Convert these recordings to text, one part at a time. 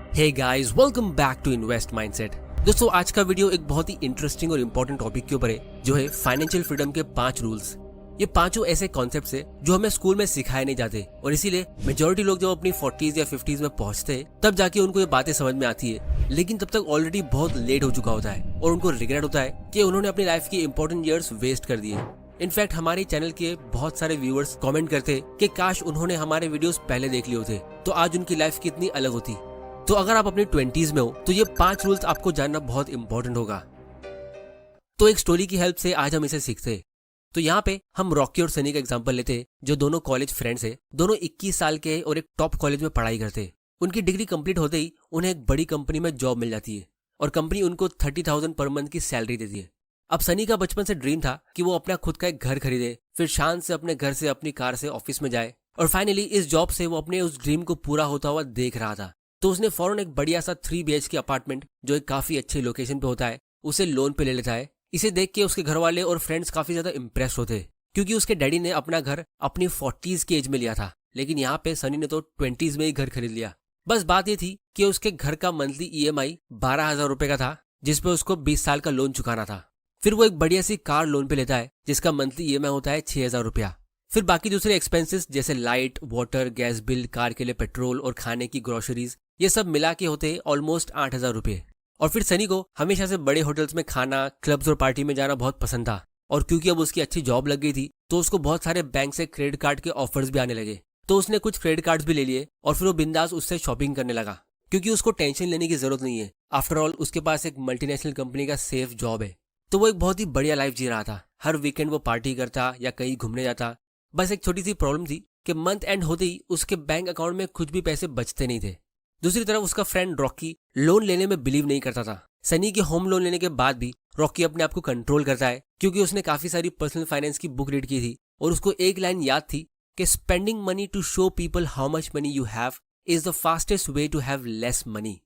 Hey guys, welcome back to invest mindset. दोस्तों, आज का वीडियो एक बहुत ही इंटरेस्टिंग और इम्पोर्टेंट टॉपिक के ऊपर है, जो है फाइनेंशियल फ्रीडम के 5 रूल्स। ये पांचों ऐसे कॉन्सेप्ट्स है जो हमें स्कूल में सिखाए नहीं जाते और इसीलिए मेजोरिटी लोग जब अपनी 40s या 50s में पहुंचते हैं तब जाके उनको ये बातें समझ में आती है, लेकिन तब तक ऑलरेडी बहुत लेट हो चुका होता है और उनको रिग्रेट होता है कि उन्होंने अपनी लाइफ की इंपॉर्टेंट ईयर्स वेस्ट कर दिए। इनफैक्ट हमारे चैनल के बहुत सारे व्यूअर्स कमेंट करते कि काश उन्होंने हमारे वीडियोस पहले देख लिए होते तो आज उनकी लाइफ कितनी अलग होती। तो अगर आप अपनी 20s में हो तो ये 5 रूल्स आपको जानना बहुत इंपॉर्टेंट होगा। तो एक स्टोरी की हेल्प से आज हम इसे सीखते हैं। तो यहाँ पे हम रॉकी और सनी का एग्जांपल लेते हैं, जो दोनों कॉलेज फ्रेंड्स हैं। दोनों 21 साल के हैं और एक टॉप कॉलेज में पढ़ाई करते हैं। उनकी डिग्री कंप्लीट होते ही उन्हें एक बड़ी कंपनी में जॉब मिल जाती है और कंपनी उनको 30,000 पर मंथ की सैलरी देती है। अब सनी का बचपन से ड्रीम था कि वो अपना खुद का एक घर खरीदे, फिर शान से अपने घर से अपनी कार से ऑफिस में जाए और फाइनली इस जॉब से वो अपने उस ड्रीम को पूरा होता हुआ देख रहा था। तो उसने फौरन एक बढ़िया सा 3 BHK अपार्टमेंट, जो एक काफी अच्छे लोकेशन पे होता है, उसे लोन पे ले लेता है। इसे देख के उसके घर वाले और फ्रेंड्स काफी ज्यादा इम्प्रेस होते हैं, क्योंकि उसके डैडी ने अपना घर अपनी 40s की एज में लिया था, लेकिन यहाँ पे सनी ने तो 20s में ही घर खरीद लिया। बस बात ये थी कि उसके घर का मंथली EMI 12,000 रुपए का था, जिसपे उसको 20 साल का लोन चुकाना था। फिर वो एक बढ़िया सी कार लोन पे लेता है, जिसका मंथली EMI होता है 6,000 रुपया। फिर बाकी दूसरे एक्सपेंसेस जैसे light, water, gas bill, car के लिए पेट्रोल और खाने की ग्रोसरीज, ये सब मिला के होते ऑलमोस्ट 8,000 रुपये। और फिर सनी को हमेशा से बड़े होटल्स में खाना, क्लब्स और पार्टी में जाना बहुत पसंद था। और क्योंकि अब उसकी अच्छी जॉब लग गई थी तो उसको बहुत सारे बैंक से क्रेडिट कार्ड के ऑफर्स भी आने लगे। तो उसने कुछ क्रेडिट कार्ड्स भी ले लिए और फिर वो बिंदास उससे शॉपिंग करने लगा, क्योंकि उसको टेंशन लेने की जरूरत नहीं है। आफ्टर ऑल उसके पास एक मल्टीनेशनल कंपनी का सेफ जॉब है। तो वो एक बहुत ही बढ़िया लाइफ जी रहा था। हर वीकेंड वो पार्टी करता या कहीं घूमने जाता। बस एक छोटी सी प्रॉब्लम थी कि मंथ एंड होते ही उसके बैंक अकाउंट में कुछ भी पैसे बचते नहीं थे। दूसरी तरफ उसका फ्रेंड रॉकी लोन लेने में बिलीव नहीं करता था। सनी के होम लोन लेने के बाद भी रॉकी अपने आप को कंट्रोल करता है, क्योंकि उसने काफी सारी पर्सनल फाइनेंस की बुक रीड की थी और उसको एक लाइन याद थी कि spending money to show people how much money you have is the fastest way to have less money.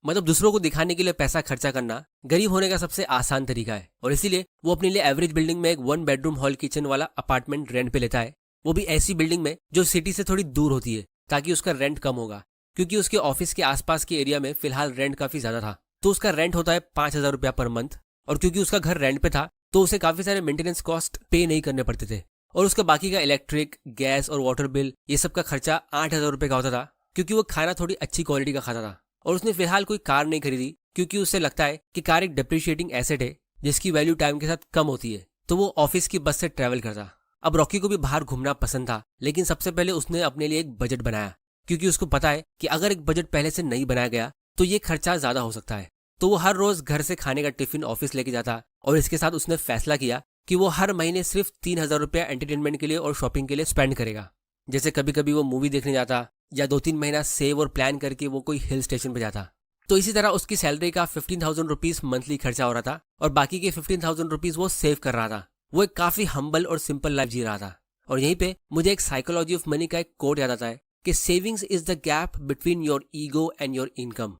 मतलब दूसरों को दिखाने के लिए पैसा खर्चा करना गरीब होने का सबसे आसान तरीका है। और इसीलिए वो अपने लिए एवरेज बिल्डिंग में एक 1 बेडरूम हॉल किचन वाला अपार्टमेंट रेंट पे लेता है, वो भी ऐसी बिल्डिंग में जो सिटी से थोड़ी दूर होती है, ताकि उसका रेंट कम होगा, क्योंकि उसके ऑफिस के आसपास के एरिया में फिलहाल रेंट काफी ज्यादा था। तो उसका रेंट होता है 5,000 रुपया पर मंथ। और क्योंकि उसका घर रेंट पे था तो उसे काफी सारे मेंटेनेंस कॉस्ट पे नहीं करने पड़ते थे। और उसका बाकी का इलेक्ट्रिक, गैस और वाटर बिल, ये सब का खर्चा 8,000 रुपये का होता था, क्योंकि वो खाना थोड़ी अच्छी क्वालिटी का खाता था। और उसने फिलहाल कोई कार नहीं खरीदी, क्योंकि उसे लगता है कि कार एक डिप्रिशिएटिंग एसेट है जिसकी वैल्यू टाइम के साथ कम होती है। तो वो ऑफिस की बस से ट्रैवल करता। अब रॉकी को भी बाहर घूमना पसंद था, लेकिन सबसे पहले उसने अपने लिए एक बजट बनाया, क्योंकि उसको पता है कि अगर एक बजट पहले से नहीं बनाया गया तो ये खर्चा ज्यादा हो सकता है। तो वो हर रोज घर से खाने का टिफिन ऑफिस लेके जाता और इसके साथ उसने फैसला किया कि वो हर महीने सिर्फ 3,000 रुपया एंटरटेनमेंट के लिए और शॉपिंग के लिए स्पेंड करेगा। जैसे कभी कभी वो मूवी देखने जाता या 2-3 महीना सेव और प्लान करके वो कोई हिल स्टेशन पे जाता। तो इसी तरह उसकी सैलरी का 15,000 रुपीज मंथली खर्चा हो रहा था और बाकी के 15,000 रुपीज वो सेव कर रहा था। वो एक काफी हम्बल और सिंपल लाइफ जी रहा था। और यहीं पे मुझे एक साइकोलॉजी ऑफ मनी का एक कोट याद आता है कि savings is the gap between your ego and your income.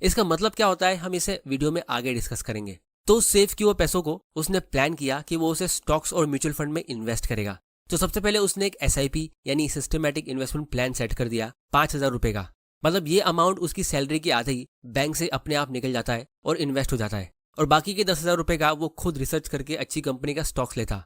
इसका मतलब क्या होता है हम इसे वीडियो में आगे डिस्कस करेंगे। तो सेव किए हुए पैसों को उसने प्लान किया कि वो उसे स्टॉक्स और म्यूचुअल फंड में इन्वेस्ट करेगा। तो सबसे पहले उसने एक SIP यानी सिस्टमैटिक इन्वेस्टमेंट प्लान सेट कर दिया 5,000 रुपए का। मतलब ये अमाउंट उसकी सैलरी के आधे ही बैंक से अपने आप निकल जाता है और इन्वेस्ट हो जाता है, और बाकी के 10,000 रुपए का वो खुद रिसर्च करके अच्छी कंपनी का स्टॉक्स लेता।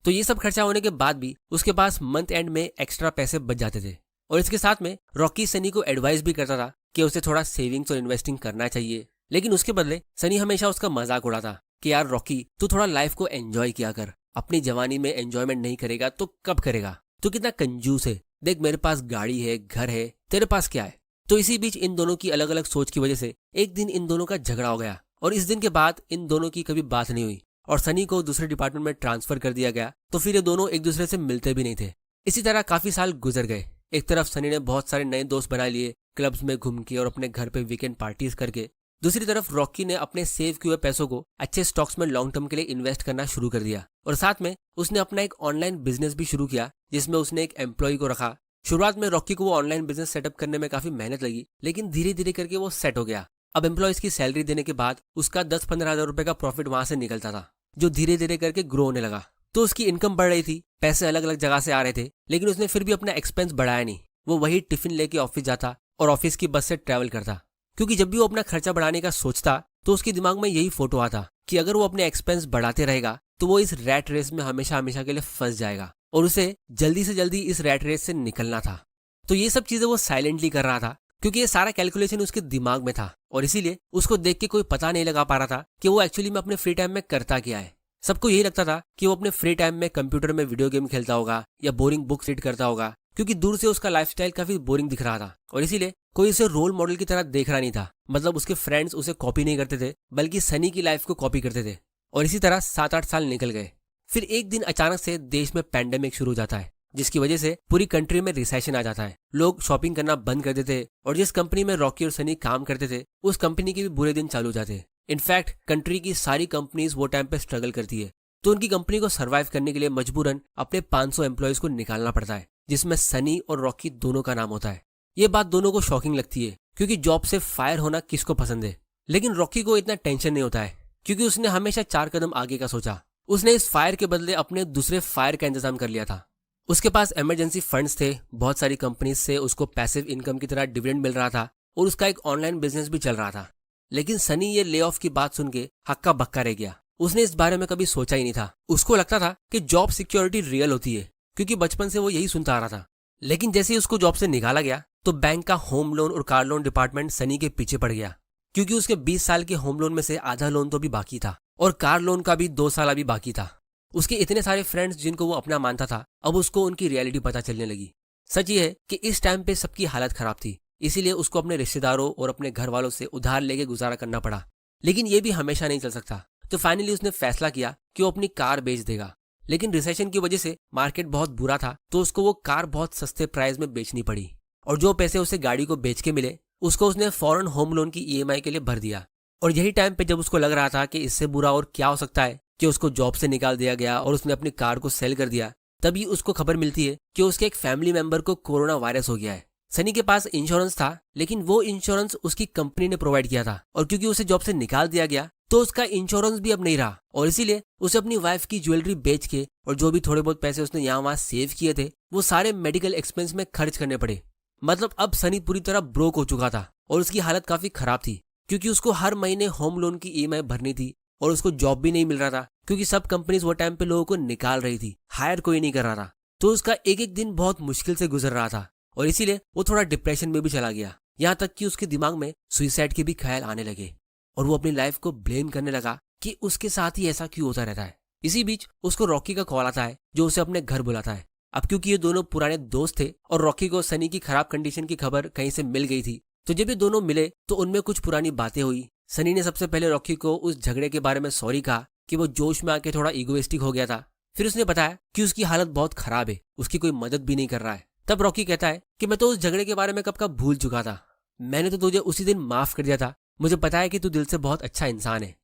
तो ये सब खर्चा होने के बाद भी उसके पास मंथ एंड में एक्स्ट्रा पैसे बच जाते थे। और इसके साथ में रॉकी सनी को एडवाइस भी करता था कि उसे थोड़ा सेविंग्स और इन्वेस्टिंग करना चाहिए, लेकिन उसके बदले सनी हमेशा उसका मजाक उड़ाता कि यार रॉकी, तू थोड़ा लाइफ को एंजॉय किया कर, अपनी जवानी में एंजॉयमेंट नहीं करेगा तो कब करेगा, तू कितना कंजूस है, देख मेरे पास गाड़ी है, घर है, तेरे पास क्या है। तो इसी बीच इन दोनों की अलग अलग सोच की वजह से एक दिन इन दोनों का झगड़ा हो गया और इस दिन के बाद इन दोनों की कभी बात नहीं हुई और सनी को दूसरे डिपार्टमेंट में ट्रांसफर कर दिया गया। तो फिर ये दोनों एक दूसरे से मिलते भी नहीं थे। इसी तरह काफी साल गुजर गए। एक तरफ सनी ने बहुत सारे नए दोस्त बना लिए, क्लब्स में घूम के और अपने घर पे वीकेंड पार्टीज करके। दूसरी तरफ रॉकी ने अपने सेव किए हुए पैसों को अच्छे स्टॉक्स में लॉन्ग टर्म के लिए इन्वेस्ट करना शुरू कर दिया और साथ में उसने अपना एक ऑनलाइन बिजनेस भी शुरू किया, जिसमें उसने एक एम्प्लॉय को रखा। शुरुआत में रॉकी को वो ऑनलाइन बिजनेस सेटअप करने में काफी मेहनत लगी, लेकिन धीरे धीरे करके वो सेट हो गया। अब एम्प्लॉयज की सैलरी देने के बाद उसका 10-15 हजार रुपए का प्रॉफिट वहां से निकलता था, जो धीरे धीरे करके ग्रो होने लगा। तो उसकी इनकम बढ़ रही थी, पैसे अलग अलग जगह से आ रहे थे, लेकिन उसने फिर भी अपना एक्सपेंस बढ़ाया नहीं। वो वही टिफिन लेके ऑफिस जाता और ऑफिस की बस से ट्रैवल करता, क्योंकि जब भी वो अपना खर्चा बढ़ाने का सोचता तो उसके दिमाग में यही फोटो आता कि अगर वो अपने एक्सपेंस बढ़ाते रहेगा तो वो इस रैट रेस में हमेशा हमेशा के लिए फंस जाएगा और उसे जल्दी से जल्दी इस रैट रेस से निकलना था। तो ये सब चीजें वो साइलेंटली कर रहा था क्योंकि ये सारा कैलकुलेशन उसके दिमाग में था और इसीलिए उसको देख के कोई पता नहीं लगा पा रहा था कि वो एक्चुअली में अपने फ्री टाइम में करता क्या है। सबको यही लगता था कि वो अपने फ्री टाइम में कंप्यूटर में वीडियो गेम खेलता होगा या बोरिंग बुक्स रीड करता होगा, क्योंकि दूर से उसका लाइफस्टाइल काफी बोरिंग दिख रहा था और इसीलिए कोई उसे रोल मॉडल की तरह देख रहा नहीं था। मतलब उसके फ्रेंड्स उसे कॉपी नहीं करते थे बल्कि सनी की लाइफ को कॉपी करते थे। और इसी तरह 7-8 साल निकल गए। फिर एक दिन अचानक से देश में पैंडेमिक शुरू हो जाता है जिसकी वजह से पूरी कंट्री में रिसेशन आ जाता है। लोग शॉपिंग करना बंद कर देते और जिस कंपनी में रॉकी और सनी काम करते थे उस कंपनी के भी बुरे दिन चालू हो जाते। इनफैक्ट कंट्री की सारी कंपनीज वो टाइम पे स्ट्रगल करती है तो उनकी कंपनी को सर्वाइव करने के लिए मजबूरन अपने 500 एम्प्लॉयज को निकालना पड़ता है, जिसमें सनी और रॉकी दोनों का नाम होता है। ये बात दोनों को शॉकिंग लगती है क्योंकि जॉब से फायर होना किसको पसंद है, लेकिन रॉकी को इतना टेंशन नहीं होता है क्योंकि उसने हमेशा 4 कदम आगे का सोचा। उसने इस फायर के बदले अपने दूसरे फायर का इंतजाम कर लिया था। उसके पास इमरजेंसी फंड्स थे, बहुत सारी कंपनीज से उसको पैसिव इनकम की तरह डिविडेंड मिल रहा था और उसका एक ऑनलाइन बिजनेस भी चल रहा था। लेकिन सनी ये ले ऑफ की बात सुन के हक्का बक्का रह गया। उसने इस बारे में कभी सोचा ही नहीं था। उसको लगता था कि जॉब सिक्योरिटी रियल होती है क्योंकि बचपन से वो यही सुनता आ रहा था। लेकिन जैसे ही उसको जॉब से निकाला गया तो बैंक का होम लोन और कार लोन डिपार्टमेंट सनी के पीछे पड़ गया क्योंकि उसके 20 साल के होम लोन में से आधा लोन तो भी बाकी था और कार लोन का भी 2 साल अभी बाकी था। उसके इतने सारे फ्रेंड्स जिनको वो अपना मानता था अब उसको उनकी रियलिटी पता चलने लगी। सच ये है कि इस टाइम पे सबकी हालत खराब थी, इसीलिए उसको अपने रिश्तेदारों और अपने घर वालों से उधार लेके गुजारा करना पड़ा। लेकिन ये भी हमेशा नहीं चल सकता तो फाइनली उसने फैसला किया कि वो अपनी कार बेच देगा। लेकिन रिसेशन की वजह से मार्केट बहुत बुरा था तो उसको वो कार बहुत सस्ते प्राइस में बेचनी पड़ी और जो पैसे उसे गाड़ी को बेच के मिले उसको उसने फौरन होम लोन की ईएमआई के लिए भर दिया। और यही टाइम पे जब उसको लग रहा था कि इससे बुरा और क्या हो सकता है कि उसको जॉब से निकाल दिया गया और उसने अपनी कार को सेल कर दिया, तभी उसको खबर मिलती है कि उसके एक फैमिली मेंबर को कोरोना वायरस हो गया है। सनी के पास इंश्योरेंस था लेकिन वो इंश्योरेंस उसकी कंपनी ने प्रोवाइड किया था और क्योंकि उसे जॉब से निकाल दिया गया तो उसका इंश्योरेंस भी अब नहीं रहा और इसीलिए उसे अपनी वाइफ की ज्वेलरी बेच के और जो भी थोड़े बहुत पैसे उसने यहाँ वहां सेव किए थे वो सारे मेडिकल एक्सपेंस में खर्च करने पड़े। मतलब अब सनी पूरी तरह ब्रोक हो चुका था और उसकी हालत काफी खराब थी क्योंकि उसको हर महीने होम लोन की ईएमआई भरनी थी और उसको जॉब भी नहीं मिल रहा था क्योंकि सब कंपनीज वो टाइम पे लोगों को निकाल रही थी, हायर कोई नहीं कर रहा था। तो उसका एक एक दिन बहुत मुश्किल से गुजर रहा था और इसीलिए वो थोड़ा डिप्रेशन में भी चला गया। यहाँ तक कि उसके दिमाग में सुइसाइड के भी ख्याल आने लगे और वो अपनी लाइफ को ब्लेम करने लगा कि उसके साथ ही ऐसा क्यों होता रहता है। इसी बीच उसको रॉकी का कॉल आता है जो उसे अपने घर बुलाता है। अब क्योंकि ये दोनों पुराने दोस्त थे और रॉकी को सनी की खराब कंडीशन की खबर कहीं से मिल गई थी तो जब ये दोनों मिले तो उनमें कुछ पुरानी बातें हुई। सनी ने सबसे पहले रॉकी को उस झगड़े के बारे में सॉरी कहा कि वो जोश में आके थोड़ा इगोइस्टिक हो गया था। फिर उसने बताया कि उसकी हालत बहुत खराब है, उसकी कोई मदद भी नहीं कर रहा है। तब रॉकी कहता है कि मैं तो उस झगड़े के बारे में कब का भूल चुका था, मैंने तो तुझे उसी दिन माफ कर दिया था, मुझे पता है कि तू दिल से बहुत अच्छा इंसान है।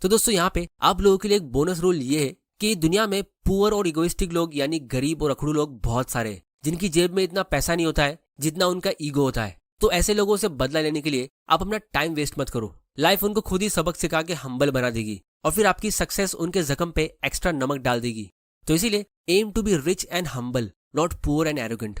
तो दोस्तों यहाँ पे आप लोगों के लिए एक बोनस रूल ये है कि दुनिया में पुअर और इगोइस्टिक लोग यानी गरीब और अखड़ू लोग बहुत सारे हैं जिनकी जेब में इतना पैसा नहीं होता है जितना उनका ईगो होता है। तो ऐसे लोगों से बदला लेने के लिए आप अपना टाइम वेस्ट मत करो। लाइफ उनको खुद ही सबक सिखा के हम्बल बना देगी और फिर आपकी सक्सेस उनके जख्म पे एक्स्ट्रा नमक डाल देगी। तो इसीलिए aim to be rich and humble, not poor and arrogant.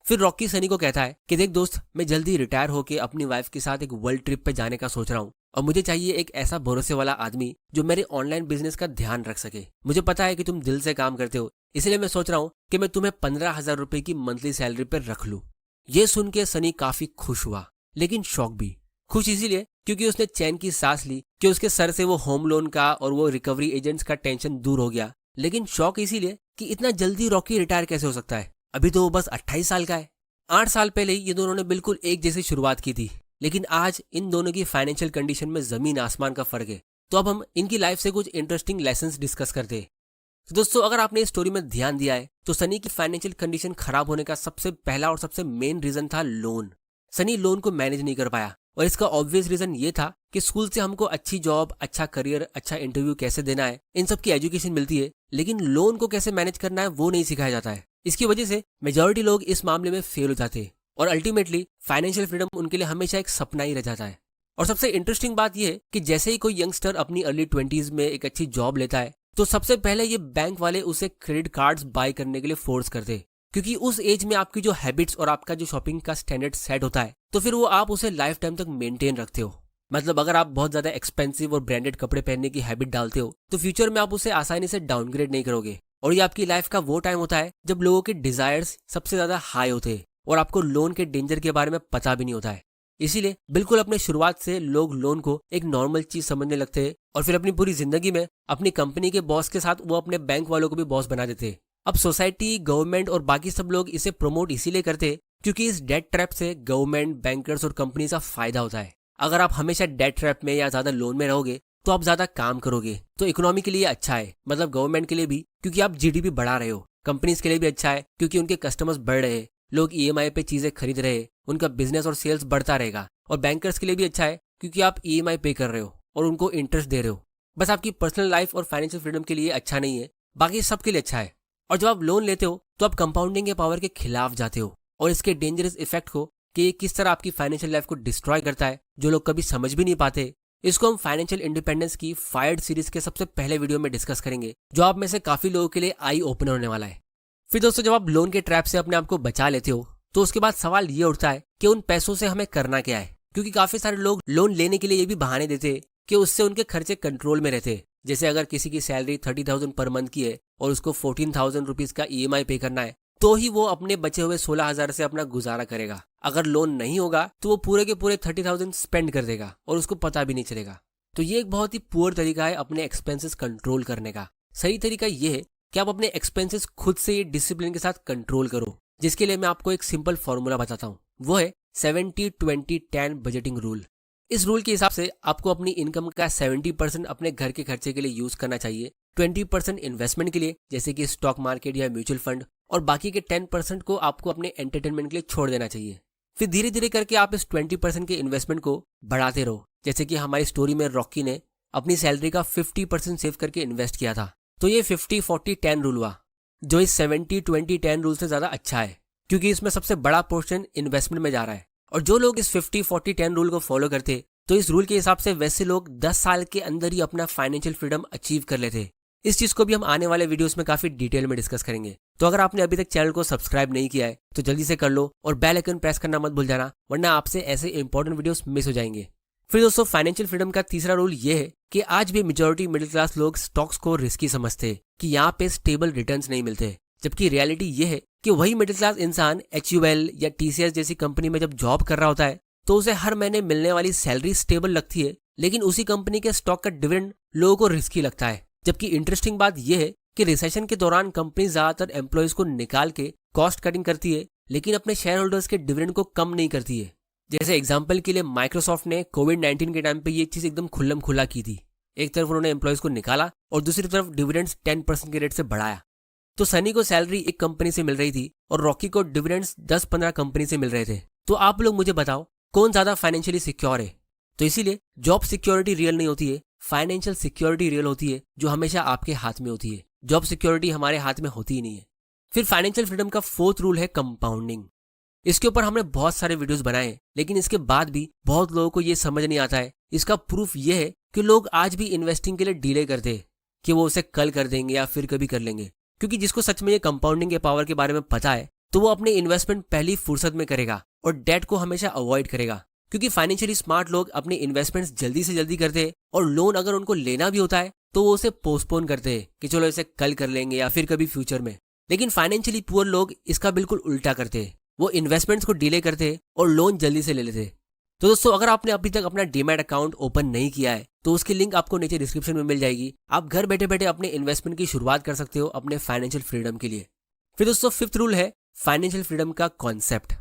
फिर रॉकी सनी को कहता है कि देख दोस्त, मैं जल्दी रिटायर होके अपनी वाइफ के साथ एक वर्ल्ड ट्रिप पे जाने का सोच रहा हूँ और मुझे चाहिए एक ऐसा भरोसे वाला आदमी जो मेरे ऑनलाइन बिजनेस का ध्यान रख सके। मुझे पता है कि तुम दिल से काम करते हो, इसलिए मैं सोच रहा हूँ कि मैं तुम्हें 15,000 रुपए की मंथली सैलरी पर रख लूँ। ये सुन के सनी काफी खुश हुआ लेकिन शॉक भी। खुश इसीलिए क्योंकि उसने चैन की सांस ली कि उसके सर से वो होम लोन का और वो रिकवरी एजेंट्स का टेंशन दूर हो गया। लेकिन शॉक इसीलिए कि इतना जल्दी रॉकी रिटायर कैसे हो सकता है, अभी तो वो बस 28 साल का है। 8 साल पहले ये दोनों ने बिल्कुल एक जैसी शुरुआत की थी लेकिन आज इन दोनों की फाइनेंशियल कंडीशन में जमीन आसमान का फर्क है। तो अब हम इनकी लाइफ से कुछ इंटरेस्टिंग लेसन्स डिस्कस करते हैं। तो दोस्तों अगर आपने इस स्टोरी में ध्यान दिया है तो सनी की फाइनेंशियल कंडीशन खराब होने का सबसे पहला और सबसे मेन रीजन था लोन। सनी लोन को मैनेज नहीं कर पाया और इसका ऑब्वियस रीजन ये था कि स्कूल से हमको अच्छी जॉब, अच्छा करियर, अच्छा इंटरव्यू कैसे देना है, इन सब की एजुकेशन मिलती है लेकिन लोन को कैसे मैनेज करना है वो नहीं सिखाया जाता है। इसकी वजह से मेजॉरिटी लोग इस मामले में फेल हो जाते हैं और अल्टीमेटली फाइनेंशियल फ्रीडम उनके लिए हमेशा एक सपना ही रह जाता है। और सबसे इंटरेस्टिंग बात यह है कि जैसे ही कोई यंगस्टर अपनी अर्ली 20s में एक अच्छी जॉब लेता है तो सबसे पहले ये बैंक वाले उसे क्रेडिट कार्ड्स बाय करने के लिए फोर्स करते। क्योंकि उस एज में आपकी जो हैबिट्स और आपका जो शॉपिंग का स्टैंडर्ड सेट होता है तो फिर वो आप उसे लाइफ टाइम तक मेंटेन रखते हो। मतलब अगर आप बहुत ज्यादा एक्सपेंसिव और ब्रांडेड कपड़े पहनने की हैबिट डालते हो तो फ्यूचर में आप उसे आसानी से डाउनग्रेड नहीं करोगे। और ये आपकी लाइफ का वो टाइम होता है जब लोगों के डिजायर्स सबसे ज्यादा हाई होते हैं और आपको लोन के डेंजर के बारे में पता भी नहीं होता है। इसीलिए बिल्कुल अपने शुरुआत से लोग लोन को एक नॉर्मल चीज समझने लगते हैं और फिर अपनी पूरी जिंदगी में अपनी कंपनी के बॉस के साथ वो अपने बैंक वालों को भी बॉस बना देते हैं। अब सोसाइटी, गवर्नमेंट और बाकी सब लोग इसे प्रमोट इसीलिए करते हैं क्योंकि इस डेट ट्रैप से गवर्नमेंट, बैंकर्स और कंपनी का फायदा होता है। अगर आप हमेशा डेट ट्रैप में या ज्यादा लोन में रहोगे तो आप ज्यादा काम करोगे तो इकोनॉमी के लिए अच्छा है, मतलब गवर्नमेंट के लिए भी क्योंकि आप जीडीपी बढ़ा रहे हो, कंपनीज के लिए भी अच्छा है क्योंकि उनके कस्टमर्स बढ़ रहे हैं, लोग ईएमआई पे चीजें खरीद रहे हैं, उनका बिजनेस और सेल्स बढ़ता रहेगा। और बैंकर्स के लिए भी अच्छा है क्योंकि आप ईएमआई पे कर रहे हो और उनको इंटरेस्ट दे रहे हो। बस आपकी पर्सनल लाइफ और फाइनेंशियल फ्रीडम के लिए अच्छा नहीं है, बाकी सबके लिए अच्छा है। और जब आप लोन लेते हो तो आप कंपाउंडिंग के पावर के खिलाफ जाते हो और इसके डेंजरस इफेक्ट को कि ये किस तरह आपकी फाइनेंशियल लाइफ को डिस्ट्रॉय करता है जो लोग कभी समझ भी नहीं पाते। इसको हम फाइनेंशियल इंडिपेंडेंस की फायर्ड सीरीज के सबसे पहले वीडियो में डिस्कस करेंगे जो आप में से काफी लोगों के लिए आई ओपनर होने वाला है। फिर दोस्तों, जब आप लोन के ट्रैप से अपने आप को बचा लेते हो तो उसके बाद सवाल ये उठता है कि उन पैसों से हमें करना क्या है, क्योंकि काफी सारे लोग लोन लेने के लिए ये भी बहाने देते हैं कि उससे उनके खर्चे कंट्रोल में रहते हैं। जैसे अगर किसी की सैलरी 30,000 पर मंथ की है और उसको 14,000 रुपीज का ईएमआई पे करना है तो ही वो अपने बचे हुए 16,000 से अपना गुजारा करेगा। अगर लोन नहीं होगा तो वो पूरे के पूरे 30,000 स्पेंड कर देगा और उसको पता भी नहीं चलेगा। तो ये एक बहुत ही पुअर तरीका है अपने एक्सपेंसेस कंट्रोल करने का। सही तरीका ये है कि आप अपने एक्सपेंसेस खुद से ये डिसिप्लिन के साथ कंट्रोल करो, जिसके लिए मैं आपको एक सिंपल फॉर्मूला बताता हूँ। वो है 70-20-10 बजटिंग रूल। इस रूल के हिसाब से आपको अपनी इनकम का 70% अपने घर के खर्चे के लिए यूज करना चाहिए, 20% इन्वेस्टमेंट के लिए जैसे कि स्टॉक मार्केट या म्यूचुअल फंड, और बाकी के 10% को आपको अपने एंटरटेनमेंट के लिए छोड़ देना चाहिए। फिर धीरे धीरे करके आप इस 20% के इन्वेस्टमेंट को बढ़ाते रहो। जैसे कि हमारी स्टोरी में रॉकी ने अपनी सैलरी का 50% सेव करके इन्वेस्ट किया था। तो ये 50-40-10 रूल हुआ जो इस 70-20-10 रूल से ज्यादा अच्छा है क्योंकि इसमें सबसे बड़ा पोर्शन इन्वेस्टमेंट में जा रहा है। और जो लोग इस 50-40-10 रूल को फॉलो करते तो इस रूल के हिसाब से वैसे लोग 10 साल के अंदर ही अपना फाइनेंशियल फ्रीडम अचीव कर लेते। इस चीज को भी हम आने वाले वीडियोस में काफी डिटेल में डिस्कस करेंगे। तो अगर आपने अभी तक चैनल को सब्सक्राइब नहीं किया है तो जल्दी से कर लो और बेल आइकन प्रेस करना मत भूल जाना, वरना आपसे ऐसे इंपॉर्टेंट वीडियोस मिस हो जाएंगे। फिर दोस्तों, फाइनेंशियल फ्रीडम का तीसरा रूल ये है कि आज भी मेजॉरिटी मिडिल क्लास लोग स्टॉक्स को रिस्की समझते हैं कि यहाँ पे स्टेबल रिटर्न्स नहीं मिलते, जबकि रियलिटी ये है कि वही मिडिल क्लास इंसान HUL या TCS जैसी कंपनी में जब जॉब कर रहा होता है तो उसे हर महीने मिलने वाली सैलरी स्टेबल लगती है, लेकिन उसी कंपनी के स्टॉक का डिविडेंड लोगों को रिस्की लगता है। जबकि इंटरेस्टिंग बात यह है कि रिसेशन के दौरान कंपनी ज्यादातर एम्प्लॉयज को निकाल के कॉस्ट कटिंग करती है, लेकिन अपने शेयर होल्डर्स के डिविडेंड को कम नहीं करती है। जैसे एग्जांपल के लिए माइक्रोसॉफ्ट ने कोविड-19 के टाइम पे ये चीज एकदम खुल्लम खुला की थी। एक तरफ उन्होंने एम्प्लॉयज को निकाला और दूसरी तरफ डिविडेंड्स 10% के रेट से बढ़ाया। तो सनी को सैलरी एक कंपनी से मिल रही थी और रॉकी को डिविडेंड्स 10-15 कंपनी से मिल रहे थे। तो आप लोग मुझे बताओ कौन ज्यादा फाइनेंशियली सिक्योर है? तो इसीलिए जॉब सिक्योरिटी रियल नहीं होती है, फाइनेंशियल सिक्योरिटी रियल होती है जो हमेशा आपके हाथ में होती है। जॉब सिक्योरिटी हमारे हाथ में होती ही नहीं है। फिर फाइनेंशियल फ्रीडम का फोर्थ रूल है कंपाउंडिंग। इसके ऊपर हमने बहुत सारे वीडियोस बनाए हैं, लेकिन इसके बाद भी बहुत लोगों को ये समझ नहीं आता है। इसका प्रूफ ये है कि लोग आज भी इन्वेस्टिंग के लिए डिले करते हैं कि वो उसे कल कर देंगे या फिर कभी कर लेंगे, क्योंकि जिसको सच में ये कंपाउंडिंग के पावर के बारे में पता है तो वो अपने इन्वेस्टमेंट पहली फुर्सत में करेगा और डेट को हमेशा अवॉइड करेगा। क्योंकि फाइनेंशियली स्मार्ट लोग अपने इन्वेस्टमेंट्स जल्दी से जल्दी करते हैं और लोन अगर उनको लेना भी होता है तो वो उसे पोस्टपोन करते हैं कि चलो इसे कल कर लेंगे या फिर कभी फ्यूचर में। लेकिन फाइनेंशियली पुअर लोग इसका बिल्कुल उल्टा करते हैं, वो इन्वेस्टमेंट्स को डिले करते हैं और लोन जल्दी से ले लेते हैं। तो दोस्तों, अगर आपने अभी तक अपना डीमैट अकाउंट ओपन नहीं किया है तो उसकी लिंक आपको नीचे डिस्क्रिप्शन में मिल जाएगी। आप घर बैठे बैठे अपने इन्वेस्टमेंट की शुरुआत कर सकते हो अपने फाइनेंशियल फ्रीडम के लिए। फिर दोस्तों, फिफ्थ रूल है फाइनेंशियल फ्रीडम का कॉन्सेप्ट।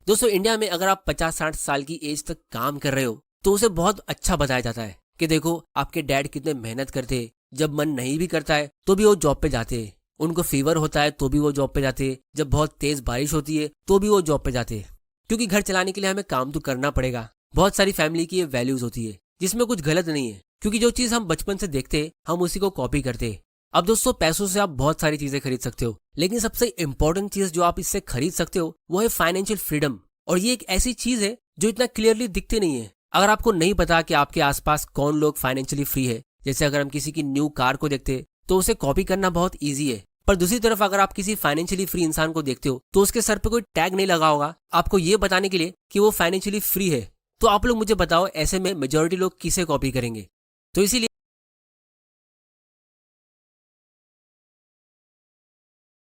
दोस्तों, इंडिया में अगर आप 50-60 साल की एज तक काम कर रहे हो तो उसे बहुत अच्छा बताया जाता है कि देखो आपके डैड कितने मेहनत करते हैं, जब मन नहीं भी करता है तो भी वो जॉब पे जाते हैं, उनको फीवर होता है तो भी वो जॉब पे जाते हैं, जब बहुत तेज बारिश होती है तो भी वो जॉब पे जाते हैं, क्योंकि घर चलाने के लिए हमें काम तो करना पड़ेगा। बहुत सारी फैमिली की ये वैल्यूज होती है जिसमें कुछ गलत नहीं है, क्योंकि जो चीज हम बचपन से देखते हैं हम उसी को कॉपी करते हैं। अब दोस्तों, पैसों से आप बहुत सारी चीजें खरीद सकते हो, लेकिन सबसे इंपॉर्टेंट चीज जो आप इससे खरीद सकते हो वो है फाइनेंशियल फ्रीडम। और ये एक ऐसी चीज है जो इतना क्लियरली दिखती नहीं है। अगर आपको नहीं पता कि आपके आसपास कौन लोग फाइनेंशियली फ्री है, जैसे अगर हम किसी की न्यू कार को देखते तो उसे कॉपी करना बहुत ईजी है, पर दूसरी तरफ अगर आप किसी फाइनेंशियली फ्री इंसान को देखते हो तो उसके सर पे कोई टैग नहीं लगा होगा आपको ये बताने के लिए कि वो फाइनेंशियली फ्री है। तो आप लोग मुझे बताओ, ऐसे में मेजॉरिटी लोग किसे कॉपी करेंगे? तो इसीलिए